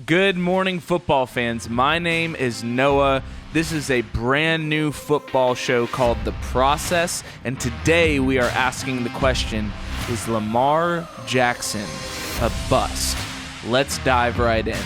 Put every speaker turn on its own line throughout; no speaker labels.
Good morning, football fans. My name is Noah. This is a brand new football show called The Process, and today we are asking the question, is Lamar Jackson a bust? Let's dive right in.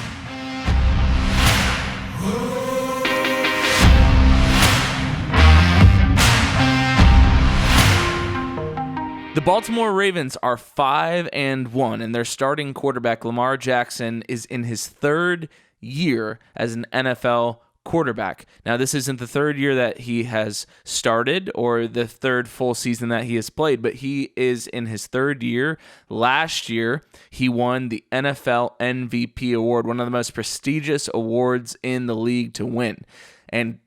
The Baltimore Ravens are 5-1, and their starting quarterback, Lamar Jackson, is in his third year as an NFL quarterback. Now, this isn't the third year that he has started or the third full season that he has played, but he is in his third year. Last year, he won the NFL MVP award, one of the most prestigious awards in the league to win. And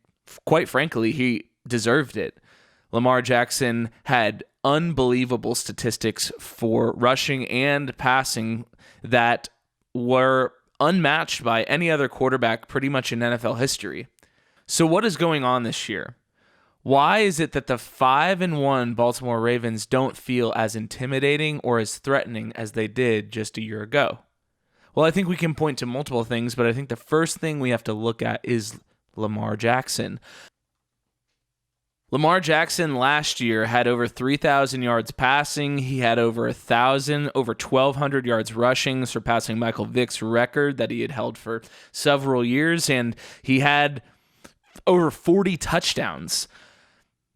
quite frankly, he deserved it. Lamar Jackson had unbelievable statistics for rushing and passing that were unmatched by any other quarterback pretty much in NFL history. So what is going on this year? Why is it that the 5-1 Baltimore Ravens don't feel as intimidating or as threatening as they did just a year ago? Well, I think we can point to multiple things, but I think the first thing we have to look at is Lamar Jackson. Lamar Jackson last year had over 3,000 yards passing. He had over 1,200 yards rushing, surpassing Michael Vick's record that he had held for several years, and he had over 40 touchdowns.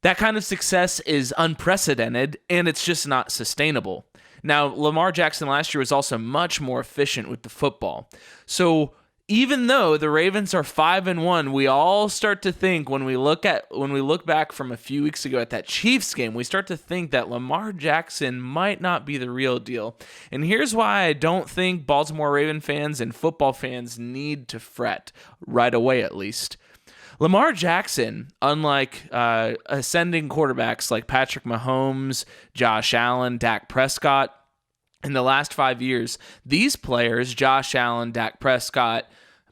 That kind of success is unprecedented, and it's just not sustainable. Now, Lamar Jackson last year was also much more efficient with the football. So even though the Ravens are 5-1, we all start to think when we look back from a few weeks ago at that Chiefs game, we start to think that Lamar Jackson might not be the real deal. And here's why I don't think Baltimore Raven fans and football fans need to fret right away, at least. Lamar Jackson, unlike ascending quarterbacks like Patrick Mahomes, Josh Allen, Dak Prescott, in the last 5 years, these players, Josh Allen, Dak Prescott,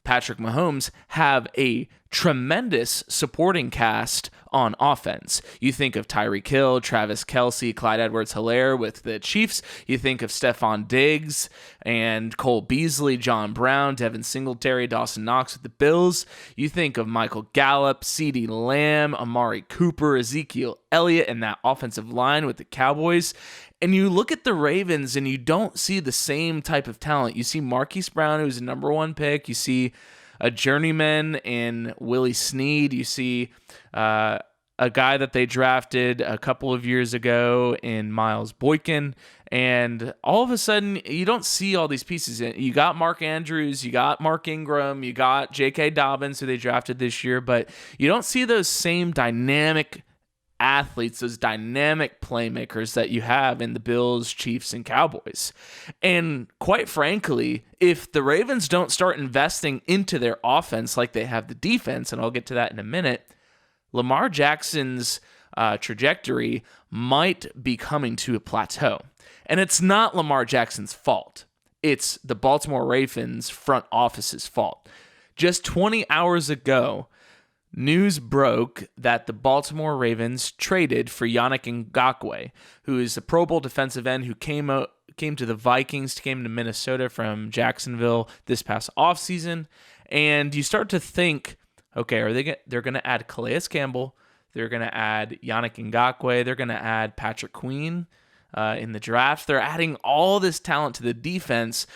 Patrick Mahomes, have a tremendous supporting cast on offense. You think of Tyreek Hill, Travis Kelce, Clyde Edwards-Helaire with the Chiefs. You think of Stephon Diggs and Cole Beasley, John Brown, Devin Singletary, Dawson Knox with the Bills. You think of Michael Gallup, CeeDee Lamb, Amari Cooper, Ezekiel Elliott, and that offensive line with the Cowboys. And you look at the Ravens and you don't see the same type of talent. You see Marquise Brown, who's a number one pick. You see a journeyman in Willie Snead. You see a guy that they drafted a couple of years ago in Miles Boykin. And all of a sudden, you don't see all these pieces. You got Mark Andrews, you got Mark Ingram, you got J.K. Dobbins, who they drafted this year. But you don't see those same dynamic athletes, those dynamic playmakers that you have in the Bills, Chiefs, and Cowboys. And quite frankly, if the Ravens don't start investing into their offense like they have the defense, and I'll get to that in a minute, Lamar Jackson's trajectory might be coming to a plateau. And it's not Lamar Jackson's fault. It's the Baltimore Ravens front office's fault. Just 20 hours ago, news broke that the Baltimore Ravens traded for Yannick Ngakoue, who is a Pro Bowl defensive end who came to the Vikings, came to Minnesota from Jacksonville this past offseason. And you start to think, okay, they're going to add Calais Campbell, they're going to add Yannick Ngakoue, they're going to add Patrick Queen in the draft. They're adding all this talent to the defense.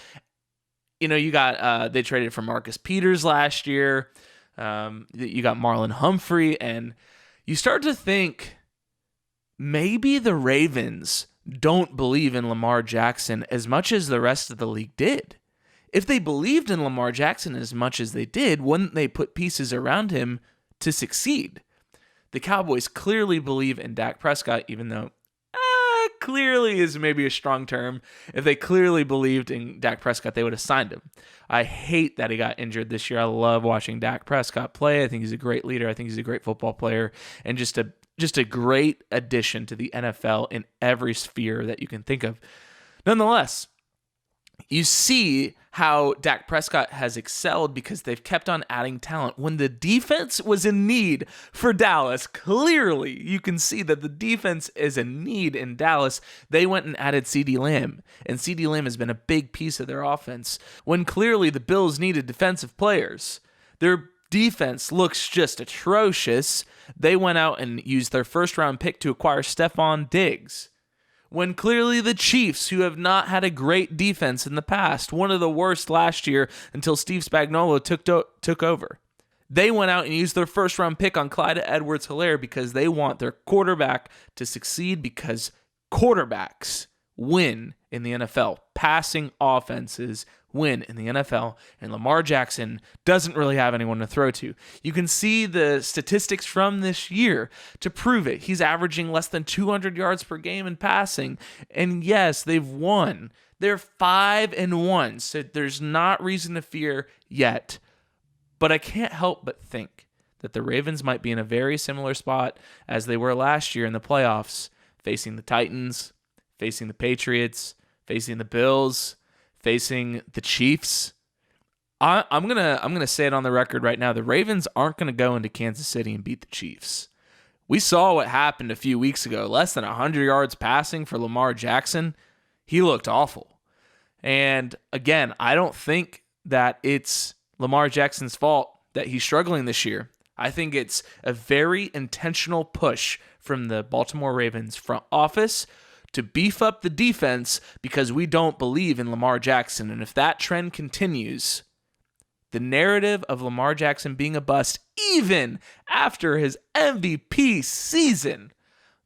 You know, you got they traded for Marcus Peters last year. You got Marlon Humphrey, and you start to think maybe the Ravens don't believe in Lamar Jackson as much as the rest of the league did. If they believed in Lamar Jackson as much as they did, wouldn't they put pieces around him to succeed? The Cowboys clearly believe in Dak Prescott, even though clearly is maybe a strong term. If they clearly believed in Dak Prescott, they would have signed him. I hate that he got injured this year. I love watching Dak Prescott play. I think he's a great leader. I think he's a great football player and just a great addition to the NFL in every sphere that you can think of. Nonetheless, You see how Dak Prescott has excelled because they've kept on adding talent. When the defense was in need for Dallas, clearly you can see that the defense is in need in Dallas. They went and added CeeDee Lamb, and CeeDee Lamb has been a big piece of their offense. When clearly the Bills needed defensive players, their defense looks just atrocious. They went out and used their first-round pick to acquire Stephon Diggs. When clearly the Chiefs, who have not had a great defense in the past, one of the worst last year until Steve Spagnuolo took over, they went out and used their first-round pick on Clyde Edwards-Helaire because they want their quarterback to succeed, because quarterbacks win in the NFL. Passing offenses win in the NFL, and Lamar Jackson doesn't really have anyone to throw to. You can see the statistics from this year to prove it. He's averaging less than 200 yards per game in passing, and yes, they've won. They're 5-1, so there's not reason to fear yet. But I can't help but think that the Ravens might be in a very similar spot as they were last year in the playoffs, facing the Titans, facing the Patriots, facing the Bills, facing the Chiefs. I'm gonna say it on the record right now. The Ravens aren't gonna go into Kansas City and beat the Chiefs. We saw what happened a few weeks ago. Less than 100 yards passing for Lamar Jackson. He looked awful. And again, I don't think that it's Lamar Jackson's fault that he's struggling this year. I think it's a very intentional push from the Baltimore Ravens front office to beef up the defense because we don't believe in Lamar Jackson. And if that trend continues, the narrative of Lamar Jackson being a bust, even after his MVP season,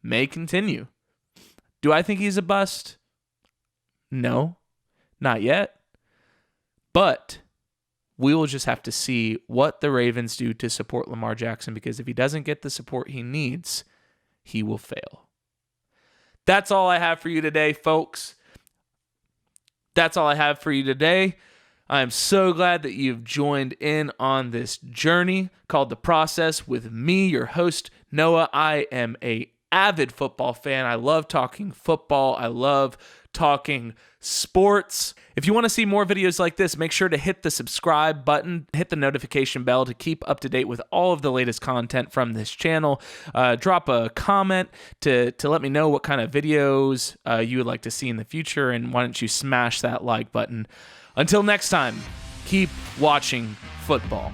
may continue. Do I think he's a bust? No, not yet. But we will just have to see what the Ravens do to support Lamar Jackson, because if he doesn't get the support he needs, he will fail. That's all I have for you today, folks. That's all I have for you today. I am so glad that you've joined in on this journey called The Process with me, your host, Noah. I am an avid football fan. I love talking football. I love talking sports. If you want to see more videos like this, make sure to hit the subscribe button, hit the notification bell to keep up to date with all of the latest content from this channel. Drop a comment to let me know what kind of videos you would like to see in the future, and why don't you smash that like button. Until next time, keep watching football.